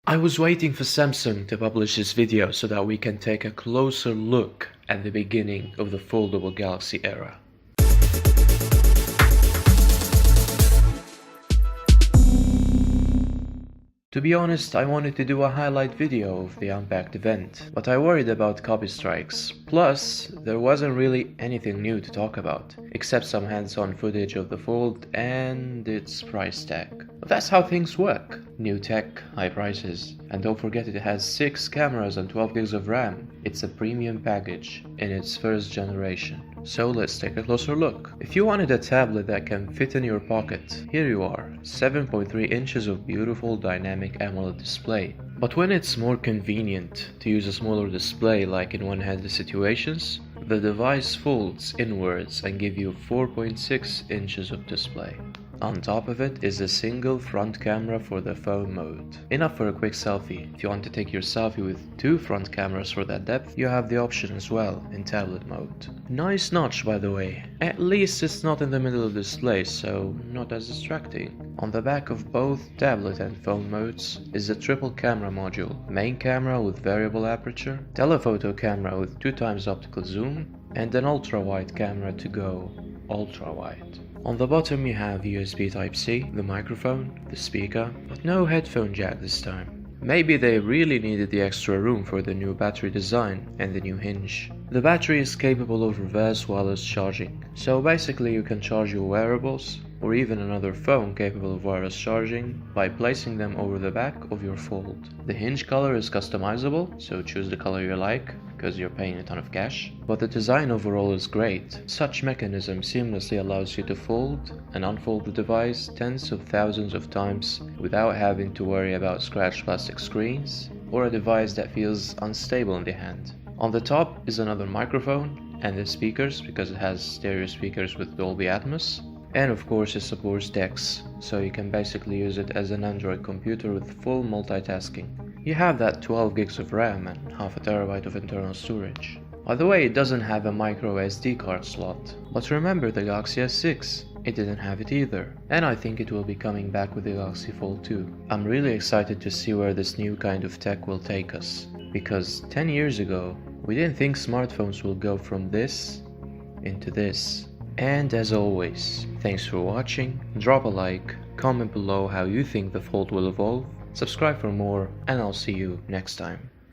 I was waiting for Samsung to publish this video so that we can take a closer look at the beginning of the foldable Galaxy era. To be honest, I wanted to do a highlight video of the Unpacked event, but I worried about copy strikes. Plus, there wasn't really anything new to talk about, except some hands-on footage of the Fold and its price tag. But that's how things work. New tech, high prices. And don't forget it has 6 cameras and 12 gigs of RAM. It's a premium package in its first generation. So let's take a closer look. If you wanted a tablet that can fit in your pocket, here you are, 7.3 inches of beautiful dynamic AMOLED display. But when it's more convenient to use a smaller display like in one-handed situations, the device folds inwards and gives you 4.6 inches of display. On top of it is a single front camera for the phone mode. Enough for a quick selfie. If you want to take your selfie with 2 front cameras for that depth, you have the option as well in tablet mode. Nice notch, by the way. At least it's not in the middle of the display, so not as distracting. On the back of both tablet and phone modes is a triple camera module. Main camera with variable aperture, telephoto camera with 2x optical zoom, and an ultra-wide camera to go ultra-wide. On the bottom you have USB Type-C, the microphone, the speaker, but no headphone jack this time. Maybe they really needed the extra room for the new battery design and the new hinge. The battery is capable of reverse wireless charging, so basically you can charge your wearables or even another phone capable of wireless charging by placing them over the back of your Fold. The hinge color is customizable, so choose the color you like, because you're paying a ton of cash. But the design overall is great. Such mechanism seamlessly allows you to fold and unfold the device tens of thousands of times without having to worry about scratched plastic screens or a device that feels unstable in the hand. On the top is another microphone and the speakers, because it has stereo speakers with Dolby Atmos. And of course it supports DeX, so you can basically use it as an Android computer with full multitasking. You have that 12 gigs of RAM and half a terabyte of internal storage. By the way, it doesn't have a micro SD card slot. But remember the Galaxy S6, it didn't have it either. And I think it will be coming back with the Galaxy Fold 2. I'm really excited to see where this new kind of tech will take us. Because 10 years ago, we didn't think smartphones will go from this into this. And as always, thanks for watching, drop a like, comment below how you think the Fold will evolve, subscribe for more, and I'll see you next time.